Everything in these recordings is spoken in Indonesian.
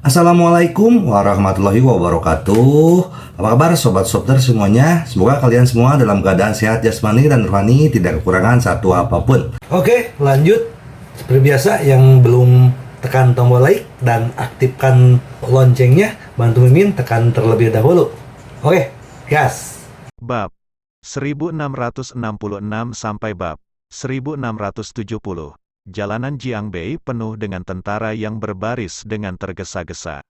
Assalamualaikum warahmatullahi wabarakatuh. Apa kabar sobat Sopter semuanya? Semoga kalian semua dalam keadaan sehat jasmani dan rohani, tidak kekurangan satu apapun. Oke, lanjut. Seperti biasa, yang belum tekan tombol like dan aktifkan loncengnya, bantu Mimin tekan terlebih dahulu. Oke, gas. Bab 1666 sampai bab 1670. Jalanan Jiangbei penuh dengan tentara yang berbaris dengan tergesa-gesa.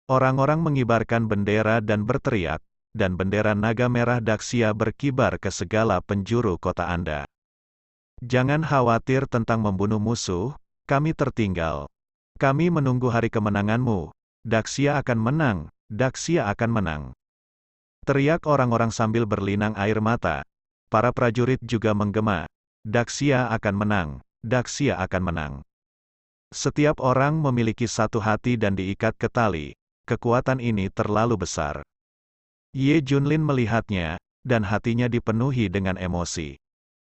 Orang-orang mengibarkan bendera dan berteriak, dan bendera naga merah Daxia berkibar ke segala penjuru kota Anda. Jangan khawatir tentang membunuh musuh, kami tertinggal. Kami menunggu hari kemenanganmu. Daxia akan menang, Daxia akan menang. Teriak orang-orang sambil berlinang air mata. Para prajurit juga menggema. Daxia akan menang, Daxia akan menang. Setiap orang memiliki satu hati dan diikat ke tali. Kekuatan ini terlalu besar. Ye Junlin melihatnya, dan hatinya dipenuhi dengan emosi.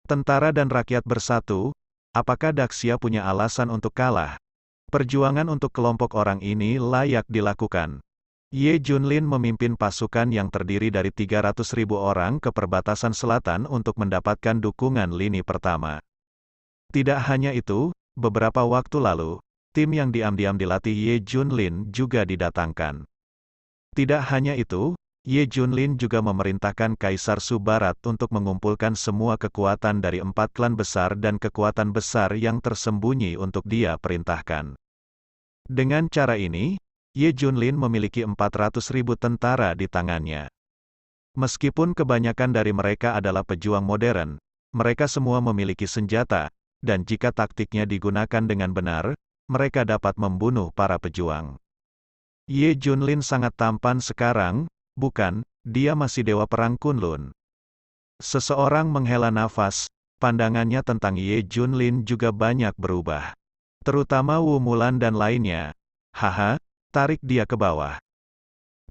Tentara dan rakyat bersatu, apakah Daxia punya alasan untuk kalah? Perjuangan untuk kelompok orang ini layak dilakukan. Ye Junlin memimpin pasukan yang terdiri dari 300.000 orang ke perbatasan selatan untuk mendapatkan dukungan lini pertama. Tidak hanya itu, beberapa waktu lalu, tim yang diam-diam dilatih Ye Junlin juga didatangkan. Tidak hanya itu, Ye Junlin juga memerintahkan Kaisar Su Barat untuk mengumpulkan semua kekuatan dari 4 klan besar dan kekuatan besar yang tersembunyi untuk dia perintahkan. Dengan cara ini, Ye Junlin memiliki 400.000 tentara di tangannya. Meskipun kebanyakan dari mereka adalah pejuang modern, mereka semua memiliki senjata, dan jika taktiknya digunakan dengan benar, mereka dapat membunuh para pejuang. Ye Junlin sangat tampan sekarang, bukan? Dia masih dewa perang Kunlun. Seseorang menghela nafas, pandangannya tentang Ye Junlin juga banyak berubah. Terutama Wu Mulan dan lainnya. Haha, tarik dia ke bawah.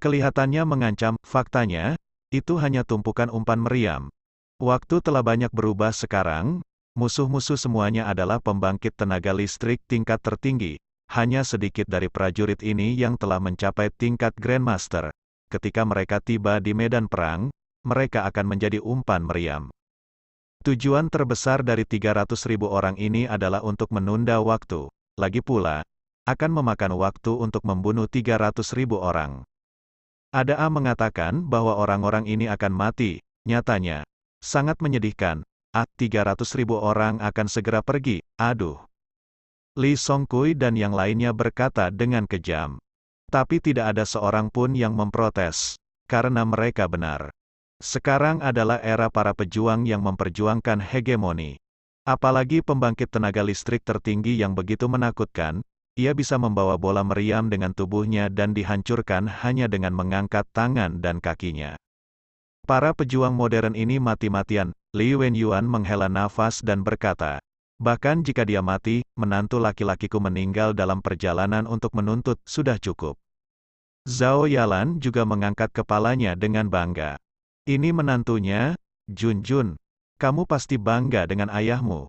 Kelihatannya mengancam, faktanya, itu hanya tumpukan umpan meriam. Waktu telah banyak berubah sekarang, musuh-musuh semuanya adalah pembangkit tenaga listrik tingkat tertinggi. Hanya sedikit dari prajurit ini yang telah mencapai tingkat Grandmaster. Ketika mereka tiba di medan perang, mereka akan menjadi umpan meriam. Tujuan terbesar dari 300.000 orang ini adalah untuk menunda waktu. Lagi pula, akan memakan waktu untuk membunuh 300.000 orang. Ada A mengatakan bahwa orang-orang ini akan mati, nyatanya. Sangat menyedihkan. 300.000 orang akan segera pergi, aduh. Li Songkui dan yang lainnya berkata dengan kejam. Tapi tidak ada seorang pun yang memprotes, karena mereka benar. Sekarang adalah era para pejuang yang memperjuangkan hegemoni. Apalagi pembangkit tenaga listrik tertinggi yang begitu menakutkan, ia bisa membawa bola meriam dengan tubuhnya dan dihancurkan hanya dengan mengangkat tangan dan kakinya. Para pejuang modern ini mati-matian. Li Wenyuan menghela nafas dan berkata, bahkan jika dia mati, menantu laki-lakiku meninggal dalam perjalanan untuk menuntut, sudah cukup. Zhao Yalan juga mengangkat kepalanya dengan bangga. Ini menantunya, Junjun. Kamu pasti bangga dengan ayahmu.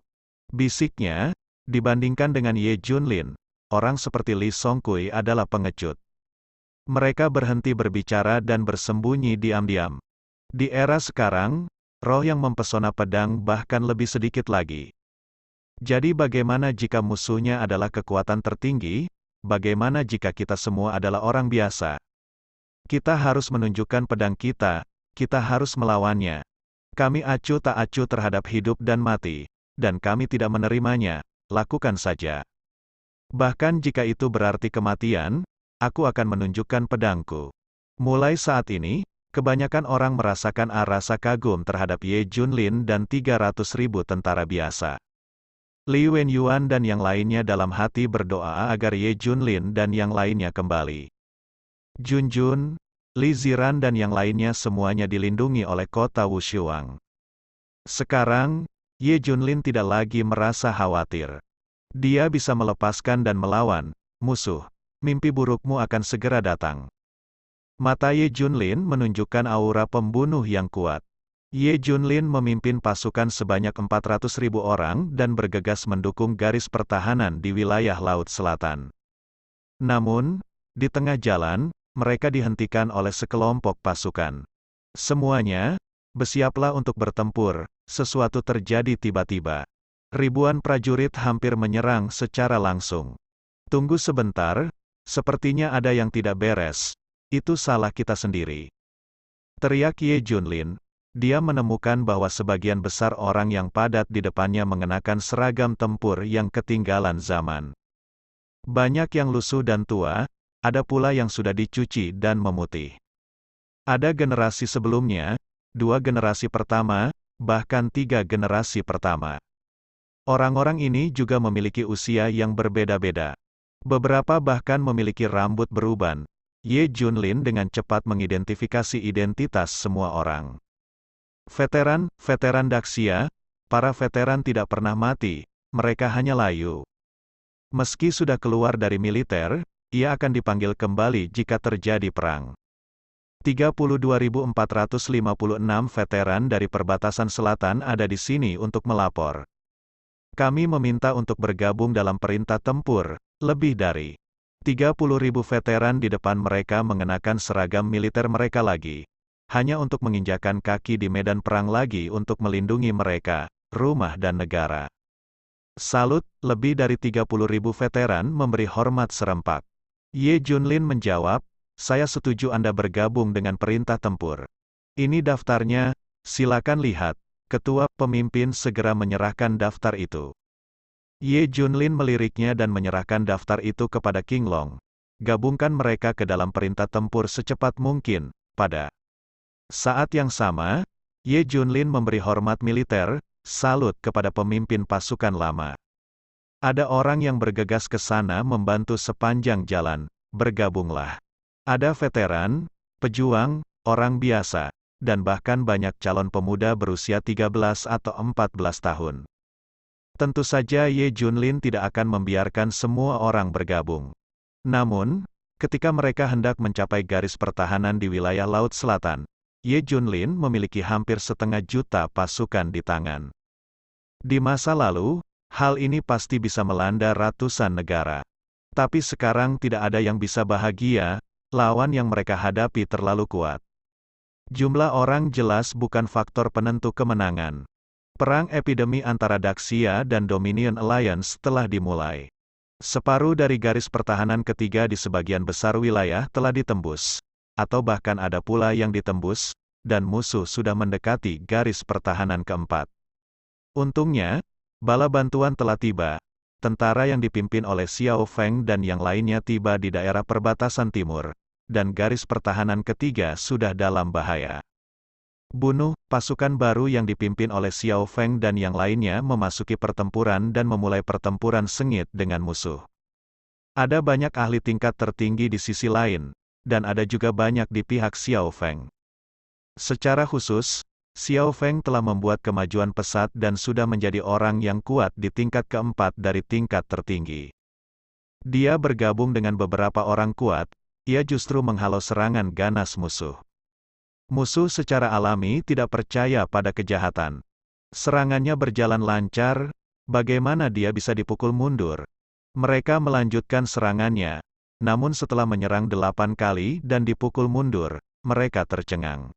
Bisiknya, dibandingkan dengan Ye Junlin, orang seperti Li Songkui adalah pengecut. Mereka berhenti berbicara dan bersembunyi diam-diam. Di era sekarang, roh yang mempesona pedang bahkan lebih sedikit lagi. Jadi bagaimana jika musuhnya adalah kekuatan tertinggi? Bagaimana jika kita semua adalah orang biasa? Kita harus menunjukkan pedang kita harus melawannya. Kami acuh tak acuh terhadap hidup dan mati, dan kami tidak menerimanya, lakukan saja. Bahkan jika itu berarti kematian, aku akan menunjukkan pedangku. Mulai saat ini, kebanyakan orang merasakan rasa kagum terhadap Ye Junlin dan 300.000 tentara biasa. Li Wenyuan dan yang lainnya dalam hati berdoa agar Ye Junlin dan yang lainnya kembali. Junjun, Li Ziran dan yang lainnya semuanya dilindungi oleh kota Wushuang. Sekarang, Ye Junlin tidak lagi merasa khawatir. Dia bisa melepaskan dan melawan musuh. Mimpi burukmu akan segera datang. Mata Ye Junlin menunjukkan aura pembunuh yang kuat. Ye Junlin memimpin pasukan sebanyak 400.000 orang dan bergegas mendukung garis pertahanan di wilayah Laut Selatan. Namun, Di tengah jalan, mereka dihentikan oleh sekelompok pasukan. Semuanya, bersiaplah untuk bertempur, sesuatu terjadi tiba-tiba. Ribuan prajurit hampir menyerang secara langsung. Tunggu sebentar, sepertinya ada yang tidak beres. Itu salah kita sendiri. Teriak Ye Junlin. Dia menemukan bahwa sebagian besar orang yang padat di depannya mengenakan seragam tempur yang ketinggalan zaman. Banyak yang lusuh dan tua, ada pula yang sudah dicuci dan memutih. Ada generasi sebelumnya, 2 generasi pertama, bahkan 3 generasi pertama. Orang-orang ini juga memiliki usia yang berbeda-beda. Beberapa bahkan memiliki rambut beruban. Ye Junlin dengan cepat mengidentifikasi identitas semua orang. Veteran Daxia, para veteran tidak pernah mati, mereka hanya layu. Meski sudah keluar dari militer, ia akan dipanggil kembali jika terjadi perang. 32.456 veteran dari perbatasan selatan ada di sini untuk melapor. Kami meminta untuk bergabung dalam perintah tempur, lebih dari 30.000 veteran di depan mereka mengenakan seragam militer mereka lagi. Hanya untuk menginjakan kaki di medan perang lagi untuk melindungi mereka, rumah dan negara. Salut, lebih dari 30.000 veteran memberi hormat serempak. Ye Junlin menjawab, saya setuju Anda bergabung dengan perintah tempur. Ini daftarnya, silakan lihat. Ketua pemimpin segera menyerahkan daftar itu. Ye Junlin meliriknya dan menyerahkan daftar itu kepada King Long. Gabungkan mereka ke dalam perintah tempur secepat mungkin, pada saat yang sama, Ye Junlin memberi hormat militer, salut kepada pemimpin pasukan lama. Ada orang yang bergegas ke sana membantu sepanjang jalan, bergabunglah. Ada veteran, pejuang, orang biasa, dan bahkan banyak calon pemuda berusia 13 atau 14 tahun. Tentu saja Ye Junlin tidak akan membiarkan semua orang bergabung. Namun, ketika mereka hendak mencapai garis pertahanan di wilayah Laut Selatan, Ye Junlin memiliki hampir 1,5 juta pasukan di tangan. Di masa lalu, hal ini pasti bisa melanda ratusan negara. Tapi sekarang tidak ada yang bisa bahagia, lawan yang mereka hadapi terlalu kuat. Jumlah orang jelas bukan faktor penentu kemenangan. Perang epidemi antara Daxia dan Dominion Alliance telah dimulai. Separuh dari garis pertahanan ketiga di sebagian besar wilayah telah ditembus. Atau bahkan ada pula yang ditembus, dan musuh sudah mendekati garis pertahanan keempat. Untungnya, bala bantuan telah tiba. Tentara yang dipimpin oleh Xiao Feng dan yang lainnya tiba di daerah perbatasan timur, dan garis pertahanan ketiga sudah dalam bahaya. Bunuh, pasukan baru yang dipimpin oleh Xiao Feng dan yang lainnya memasuki pertempuran dan memulai pertempuran sengit dengan musuh. Ada banyak ahli tingkat tertinggi di sisi lain, dan ada juga banyak di pihak Xiao Feng. Secara khusus, Xiao Feng telah membuat kemajuan pesat dan sudah menjadi orang yang kuat di tingkat keempat dari tingkat tertinggi. Dia bergabung dengan beberapa orang kuat, ia justru menghalau serangan ganas musuh. Musuh secara alami tidak percaya pada kejahatan. Serangannya berjalan lancar, bagaimana dia bisa dipukul mundur? Mereka melanjutkan serangannya, namun setelah menyerang 8 kali dan dipukul mundur, mereka tercengang.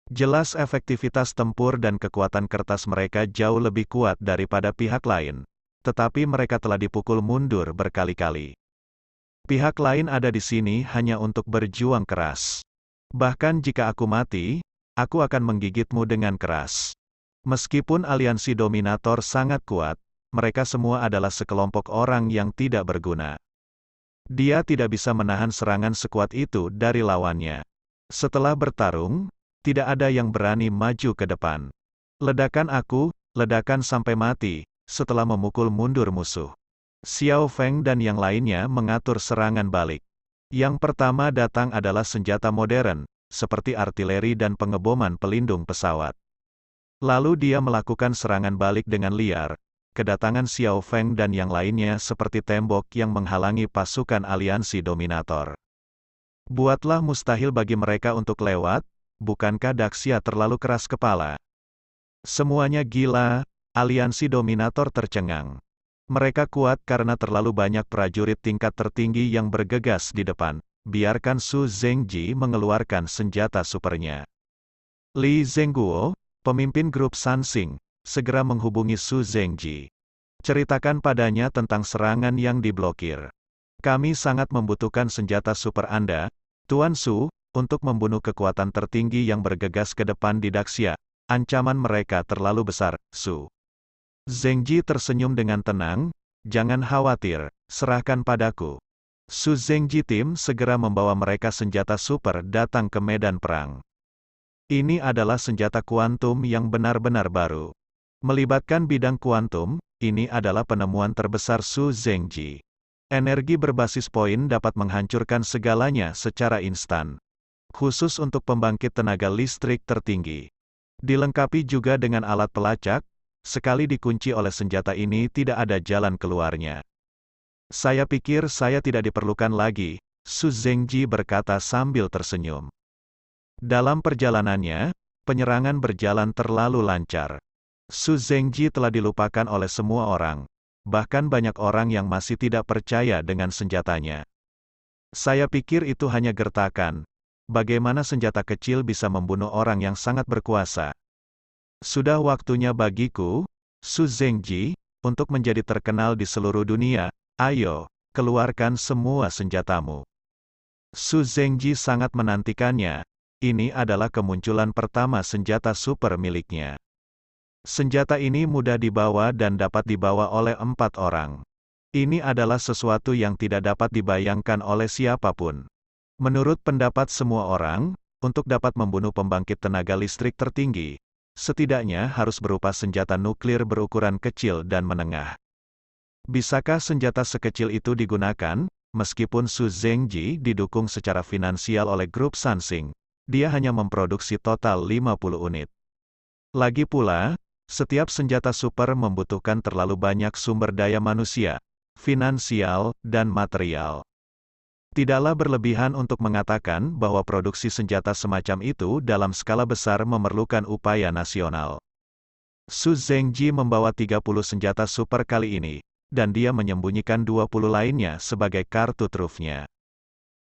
Jelas efektivitas tempur dan kekuatan kertas mereka jauh lebih kuat daripada pihak lain, tetapi mereka telah dipukul mundur berkali-kali. Pihak lain ada di sini hanya untuk berjuang keras. Bahkan jika aku mati, aku akan menggigitmu dengan keras. Meskipun aliansi dominator sangat kuat, mereka semua adalah sekelompok orang yang tidak berguna. Dia tidak bisa menahan serangan sekuat itu dari lawannya. Setelah bertarung, tidak ada yang berani maju ke depan. Ledakan aku, ledakan sampai mati, setelah memukul mundur musuh. Xiao Feng dan yang lainnya mengatur serangan balik. Yang pertama datang adalah senjata modern, seperti artileri dan pengeboman pelindung pesawat. Lalu dia melakukan serangan balik dengan liar. Kedatangan Xiao Feng dan yang lainnya seperti tembok yang menghalangi pasukan aliansi dominator. Buatlah mustahil bagi mereka untuk lewat, bukankah Daxia terlalu keras kepala? Semuanya gila, aliansi dominator tercengang. Mereka kuat karena terlalu banyak prajurit tingkat tertinggi yang bergegas di depan. Biarkan Su Zhengji mengeluarkan senjata supernya. Li Zhengguo, pemimpin grup Sansing, segera menghubungi Su Zhengji. Ceritakan padanya tentang serangan yang diblokir. Kami sangat membutuhkan senjata super Anda, Tuan Su, untuk membunuh kekuatan tertinggi yang bergegas ke depan di Daxia. Ancaman mereka terlalu besar, Su. Zhengji tersenyum dengan tenang, jangan khawatir, serahkan padaku. Su Zhengji tim segera membawa mereka senjata super datang ke medan perang. Ini adalah senjata kuantum yang benar-benar baru. Melibatkan bidang kuantum, ini adalah penemuan terbesar Su Zhengji. Energi berbasis poin dapat menghancurkan segalanya secara instan. Khusus untuk pembangkit tenaga listrik tertinggi. Dilengkapi juga dengan alat pelacak, sekali dikunci oleh senjata ini tidak ada jalan keluarnya. Saya pikir saya tidak diperlukan lagi, Su Zhengji berkata sambil tersenyum. Dalam perjalanannya, penyerangan berjalan terlalu lancar. Su Zhengji telah dilupakan oleh semua orang. Bahkan banyak orang yang masih tidak percaya dengan senjatanya. Saya pikir itu hanya gertakan. Bagaimana senjata kecil bisa membunuh orang yang sangat berkuasa? Sudah waktunya bagiku, Su Zhengji, untuk menjadi terkenal di seluruh dunia. Ayo, keluarkan semua senjatamu. Su Zhengji sangat menantikannya. Ini adalah kemunculan pertama senjata super miliknya. Senjata ini mudah dibawa dan dapat dibawa oleh 4 orang. Ini adalah sesuatu yang tidak dapat dibayangkan oleh siapapun. Menurut pendapat semua orang, untuk dapat membunuh pembangkit tenaga listrik tertinggi, setidaknya harus berupa senjata nuklir berukuran kecil dan menengah. Bisakah senjata sekecil itu digunakan? Meskipun Su Zhengji didukung secara finansial oleh grup Sansing, dia hanya memproduksi total 50 unit. Lagi pula, setiap senjata super membutuhkan terlalu banyak sumber daya manusia, finansial, dan material. Tidaklah berlebihan untuk mengatakan bahwa produksi senjata semacam itu dalam skala besar memerlukan upaya nasional. Su Zhengji membawa 30 senjata super kali ini, dan dia menyembunyikan 20 lainnya sebagai kartu trufnya.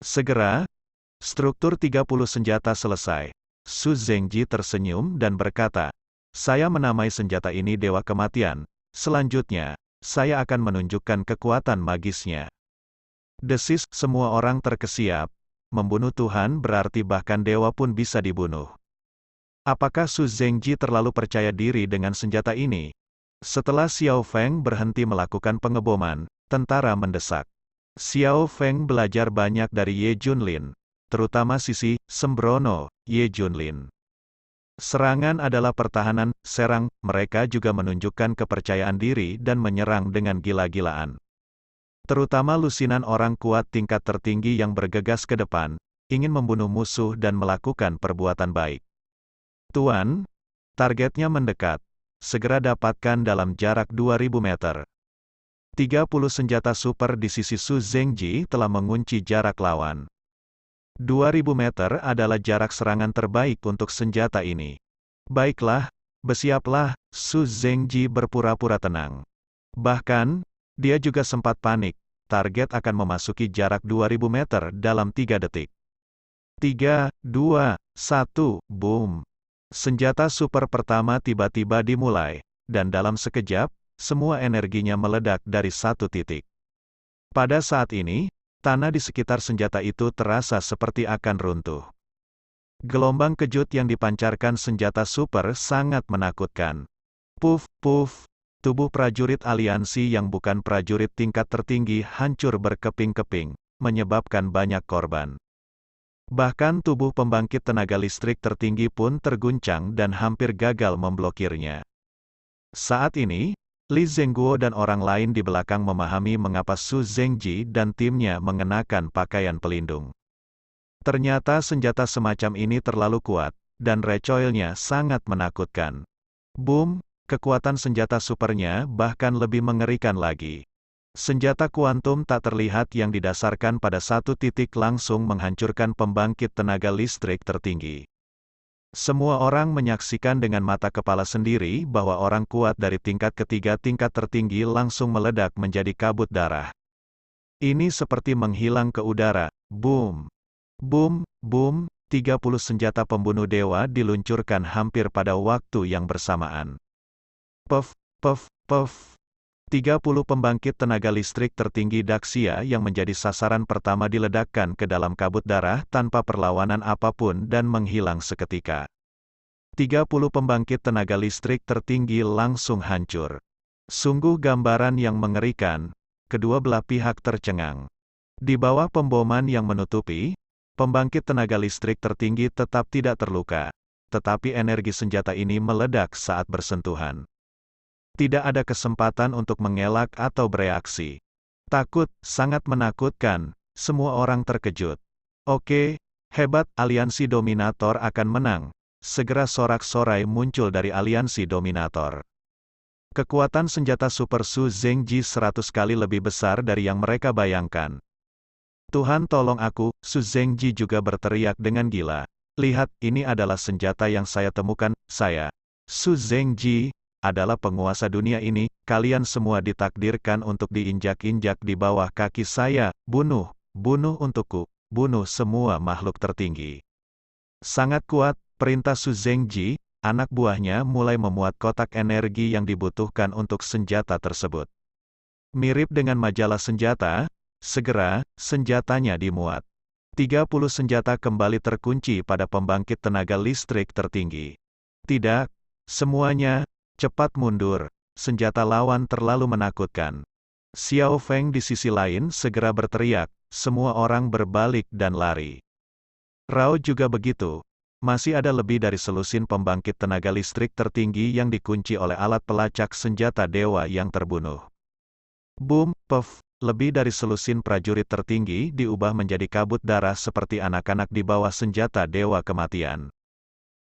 Segera, struktur 30 senjata selesai. Su Zhengji tersenyum dan berkata, saya menamai senjata ini Dewa Kematian, selanjutnya, saya akan menunjukkan kekuatan magisnya. Desis, semua orang terkesiap. Membunuh Tuhan berarti bahkan dewa pun bisa dibunuh. Apakah Su Zhengji terlalu percaya diri dengan senjata ini? Setelah Xiao Feng berhenti melakukan pengeboman, tentara mendesak. Xiao Feng belajar banyak dari Ye Junlin, terutama sisi sembrono Ye Junlin. Serangan adalah pertahanan, serang, mereka juga menunjukkan kepercayaan diri dan menyerang dengan gila-gilaan. Terutama lusinan orang kuat tingkat tertinggi yang bergegas ke depan, ingin membunuh musuh dan melakukan perbuatan baik. Tuan, targetnya mendekat. Segera dapatkan dalam jarak 2000 meter. 30 senjata super di sisi Su Zhengji telah mengunci jarak lawan. 2000 meter adalah jarak serangan terbaik untuk senjata ini. Baiklah, bersiaplah, Su Zhengji berpura-pura tenang. Bahkan, dia juga sempat panik, target akan memasuki jarak 2000 meter dalam 3 detik. 3, 2, 1, boom. Senjata super pertama tiba-tiba dimulai, dan dalam sekejap, semua energinya meledak dari satu titik. Pada saat ini, tanah di sekitar senjata itu terasa seperti akan runtuh. Gelombang kejut yang dipancarkan senjata super sangat menakutkan. Puff, puff. Tubuh prajurit aliansi yang bukan prajurit tingkat tertinggi hancur berkeping-keping, menyebabkan banyak korban. Bahkan tubuh pembangkit tenaga listrik tertinggi pun terguncang dan hampir gagal memblokirnya. Saat ini, Li Zhengguo dan orang lain di belakang memahami mengapa Su Zhengji dan timnya mengenakan pakaian pelindung. Ternyata senjata semacam ini terlalu kuat, dan recoilnya sangat menakutkan. Boom! Kekuatan senjata supernya bahkan lebih mengerikan lagi. Senjata kuantum tak terlihat yang didasarkan pada satu titik langsung menghancurkan pembangkit tenaga listrik tertinggi. Semua orang menyaksikan dengan mata kepala sendiri bahwa orang kuat dari tingkat ketiga tingkat tertinggi langsung meledak menjadi kabut darah. Ini seperti menghilang ke udara. Boom! Boom! Boom! 30 senjata pembunuh dewa diluncurkan hampir pada waktu yang bersamaan. Puff! Puff! Puff! 30 pembangkit tenaga listrik tertinggi Daxia yang menjadi sasaran pertama diledakkan ke dalam kabut darah tanpa perlawanan apapun dan menghilang seketika. 30 pembangkit tenaga listrik tertinggi langsung hancur. Sungguh gambaran yang mengerikan, kedua belah pihak tercengang. Di bawah pemboman yang menutupi, pembangkit tenaga listrik tertinggi tetap tidak terluka, tetapi energi senjata ini meledak saat bersentuhan. Tidak ada kesempatan untuk mengelak atau bereaksi. Takut, sangat menakutkan, semua orang terkejut. Oke, hebat, aliansi dominator akan menang. Segera sorak-sorai muncul dari aliansi dominator. Kekuatan senjata Super Su Zhengji 100 kali lebih besar dari yang mereka bayangkan. Tuhan tolong aku, Su Zhengji juga berteriak dengan gila. Lihat, ini adalah senjata yang saya temukan, saya. Su Zhengji adalah penguasa dunia ini, kalian semua ditakdirkan untuk diinjak-injak di bawah kaki saya, bunuh, bunuh untukku, bunuh semua makhluk tertinggi. Sangat kuat, perintah Su Zhengji, anak buahnya mulai memuat kotak energi yang dibutuhkan untuk senjata tersebut. Mirip dengan majalah senjata, segera, senjatanya dimuat. 30 senjata kembali terkunci pada pembangkit tenaga listrik tertinggi. Tidak, semuanya, cepat mundur, senjata lawan terlalu menakutkan. Xiao Feng di sisi lain segera berteriak, semua orang berbalik dan lari. Rao juga begitu. Masih ada lebih dari selusin pembangkit tenaga listrik tertinggi yang dikunci oleh alat pelacak senjata dewa yang terbunuh. Boom, puff, lebih dari selusin prajurit tertinggi diubah menjadi kabut darah seperti anak-anak di bawah senjata dewa kematian.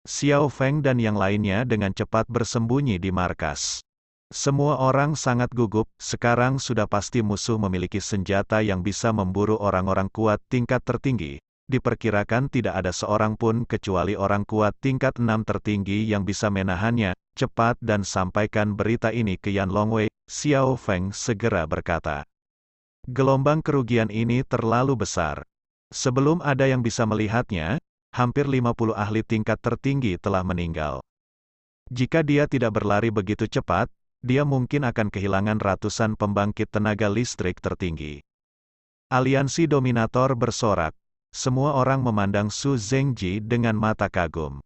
Xiao Feng dan yang lainnya dengan cepat bersembunyi di markas. Semua orang sangat gugup, sekarang sudah pasti musuh memiliki senjata yang bisa memburu orang-orang kuat tingkat tertinggi. Diperkirakan tidak ada seorang pun kecuali orang kuat tingkat 6 tertinggi yang bisa menahannya. Cepat dan sampaikan berita ini ke Yan Longwei, Xiao Feng segera berkata. Gelombang kerugian ini terlalu besar. Sebelum ada yang bisa melihatnya, hampir 50 ahli tingkat tertinggi telah meninggal. Jika dia tidak berlari begitu cepat, dia mungkin akan kehilangan ratusan pembangkit tenaga listrik tertinggi. Aliansi dominator bersorak. Semua orang memandang Su Zhengji dengan mata kagum.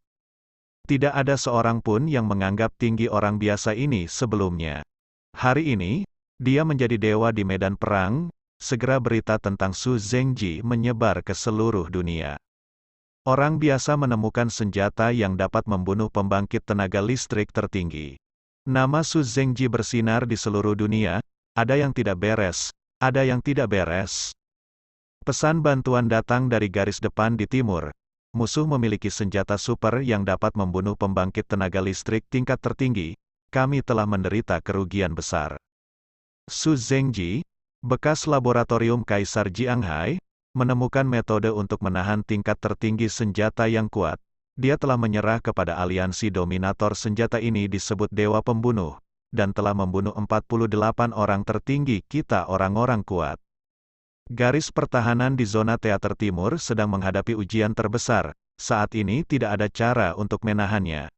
Tidak ada seorang pun yang menganggap tinggi orang biasa ini sebelumnya. Hari ini, dia menjadi dewa di medan perang. Segera berita tentang Su Zhengji menyebar ke seluruh dunia. Orang biasa menemukan senjata yang dapat membunuh pembangkit tenaga listrik tertinggi. Nama Su Zhengji bersinar di seluruh dunia, ada yang tidak beres, ada yang tidak beres. Pesan bantuan datang dari garis depan di timur. Musuh memiliki senjata super yang dapat membunuh pembangkit tenaga listrik tingkat tertinggi. Kami telah menderita kerugian besar. Su Zhengji, bekas laboratorium Kaisar Jianghai, menemukan metode untuk menahan tingkat tertinggi senjata yang kuat. Dia telah menyerah kepada aliansi dominator senjata ini disebut Dewa Pembunuh, dan telah membunuh 48 orang tertinggi kita orang-orang kuat. Garis pertahanan di zona teater timur sedang menghadapi ujian terbesar, saat ini tidak ada cara untuk menahannya.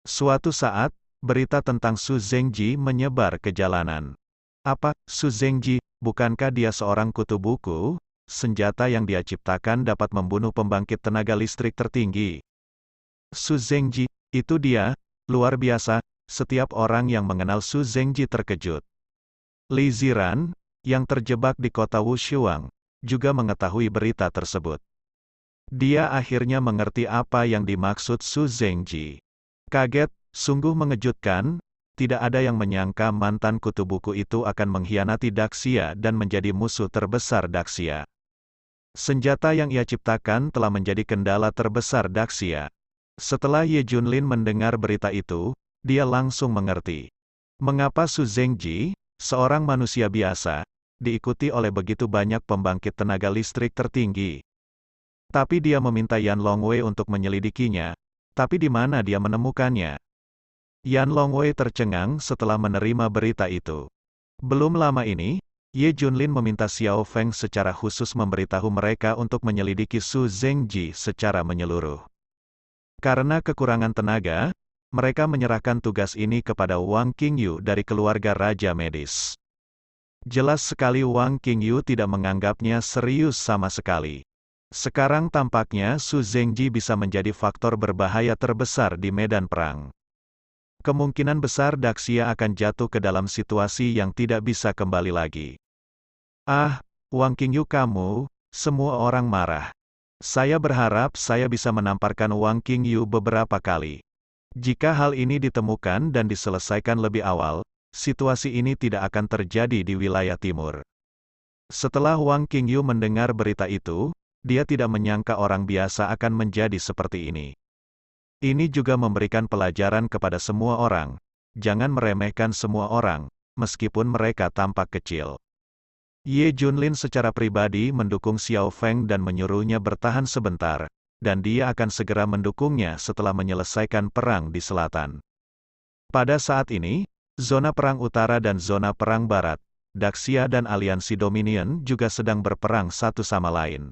Suatu saat, berita tentang Su Zhengji menyebar ke jalanan. Apa, Su Zhengji, bukankah dia seorang kutu buku? Senjata yang dia ciptakan dapat membunuh pembangkit tenaga listrik tertinggi. Su Zhengji, itu dia, luar biasa, setiap orang yang mengenal Su Zhengji terkejut. Li Ziran, yang terjebak di kota Wushuang, juga mengetahui berita tersebut. Dia akhirnya mengerti apa yang dimaksud Su Zhengji. Kaget, sungguh mengejutkan, tidak ada yang menyangka mantan kutu buku itu akan mengkhianati Daxia dan menjadi musuh terbesar Daxia. Senjata yang ia ciptakan telah menjadi kendala terbesar Daxia. Setelah Ye Junlin mendengar berita itu, dia langsung mengerti. Mengapa Su Zhengji, seorang manusia biasa, diikuti oleh begitu banyak pembangkit tenaga listrik tertinggi. Tapi dia meminta Yan Longwei untuk menyelidikinya. Tapi di mana dia menemukannya? Yan Longwei tercengang setelah menerima berita itu. Belum lama ini, Ye Junlin meminta Xiao Feng secara khusus memberitahu mereka untuk menyelidiki Su Zhengji secara menyeluruh. Karena kekurangan tenaga, mereka menyerahkan tugas ini kepada Wang Qingyu dari keluarga Raja Medis. Jelas sekali Wang Qingyu tidak menganggapnya serius sama sekali. Sekarang tampaknya Su Zhengji bisa menjadi faktor berbahaya terbesar di medan perang. Kemungkinan besar Daxia akan jatuh ke dalam situasi yang tidak bisa kembali lagi. Ah, Wang Qingyu kamu, semua orang marah. Saya berharap saya bisa menamparkan Wang Qingyu beberapa kali. Jika hal ini ditemukan dan diselesaikan lebih awal, situasi ini tidak akan terjadi di wilayah timur. Setelah Wang Qingyu mendengar berita itu, dia tidak menyangka orang biasa akan menjadi seperti ini. Ini juga memberikan pelajaran kepada semua orang. Jangan meremehkan semua orang, meskipun mereka tampak kecil. Ye Junlin secara pribadi mendukung Xiao Feng dan menyuruhnya bertahan sebentar, dan dia akan segera mendukungnya setelah menyelesaikan perang di selatan. Pada saat ini, zona perang utara dan zona perang barat, Daxia dan aliansi Dominion juga sedang berperang satu sama lain.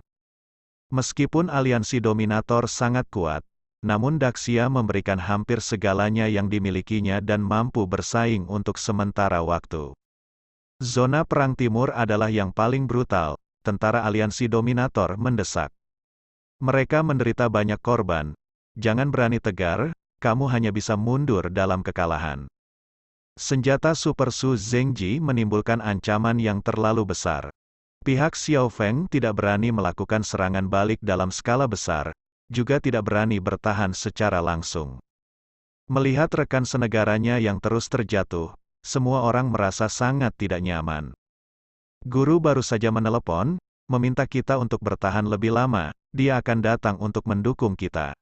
Meskipun aliansi dominator sangat kuat, namun Daxia memberikan hampir segalanya yang dimilikinya dan mampu bersaing untuk sementara waktu. Zona perang timur adalah yang paling brutal, tentara aliansi dominator mendesak. Mereka menderita banyak korban. Jangan berani tegar, kamu hanya bisa mundur dalam kekalahan. Senjata Super Su Zhengji menimbulkan ancaman yang terlalu besar. Pihak Xiao Feng tidak berani melakukan serangan balik dalam skala besar, juga tidak berani bertahan secara langsung. Melihat rekan senegaranya yang terus terjatuh, semua orang merasa sangat tidak nyaman. Guru baru saja menelepon, meminta kita untuk bertahan lebih lama, dia akan datang untuk mendukung kita.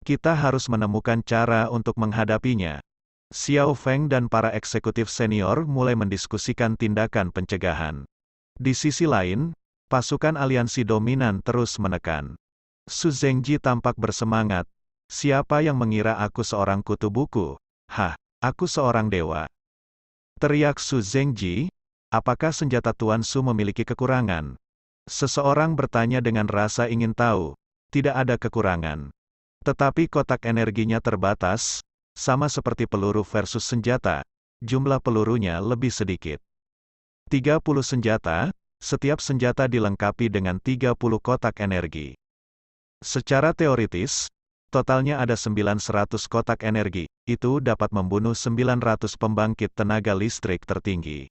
Kita harus menemukan cara untuk menghadapinya. Xiao Feng dan para eksekutif senior mulai mendiskusikan tindakan pencegahan. Di sisi lain, pasukan aliansi dominan terus menekan. Su Zhengji tampak bersemangat. Siapa yang mengira aku seorang kutu buku? Hah, aku seorang dewa. Teriak Su Zhengji, apakah senjata Tuan Su memiliki kekurangan? Seseorang bertanya dengan rasa ingin tahu. Tidak ada kekurangan. Tetapi kotak energinya terbatas, sama seperti peluru versus senjata, jumlah pelurunya lebih sedikit. 30 senjata, setiap senjata dilengkapi dengan 30 kotak energi. Secara teoritis, totalnya ada 900 kotak energi, itu dapat membunuh 900 pembangkit tenaga listrik tertinggi.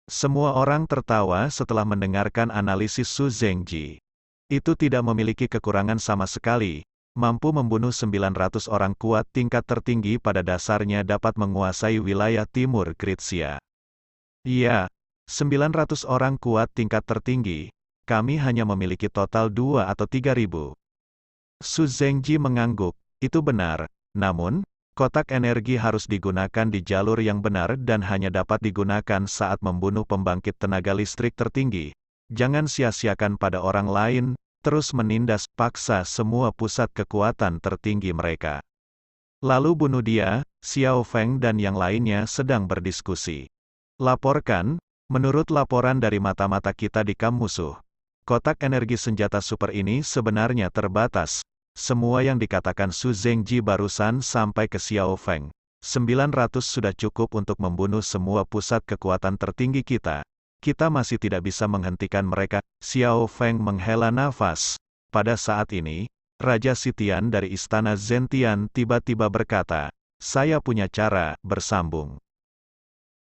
Semua orang tertawa setelah mendengarkan analisis Su Zhengji. Itu tidak memiliki kekurangan sama sekali, mampu membunuh 900 orang kuat tingkat tertinggi pada dasarnya dapat menguasai wilayah timur Gritsia. Iya, 900 orang kuat tingkat tertinggi, kami hanya memiliki total 2 atau 3.000. Su Zhengji mengangguk, itu benar, namun, kotak energi harus digunakan di jalur yang benar dan hanya dapat digunakan saat membunuh pembangkit tenaga listrik tertinggi. Jangan sia-siakan pada orang lain, terus menindas paksa semua pusat kekuatan tertinggi mereka. Lalu bunuh dia, Xiao Feng dan yang lainnya sedang berdiskusi. Laporkan, menurut laporan dari mata-mata kita di kamp musuh, kotak energi senjata super ini sebenarnya terbatas. Semua yang dikatakan Su Zhengji barusan sampai ke Xiao Feng. 900 sudah cukup untuk membunuh semua pusat kekuatan tertinggi kita. Kita masih tidak bisa menghentikan mereka. Xiao Feng menghela nafas. Pada saat ini, Raja Sitian dari Istana Zentian tiba-tiba berkata, saya punya cara, bersambung.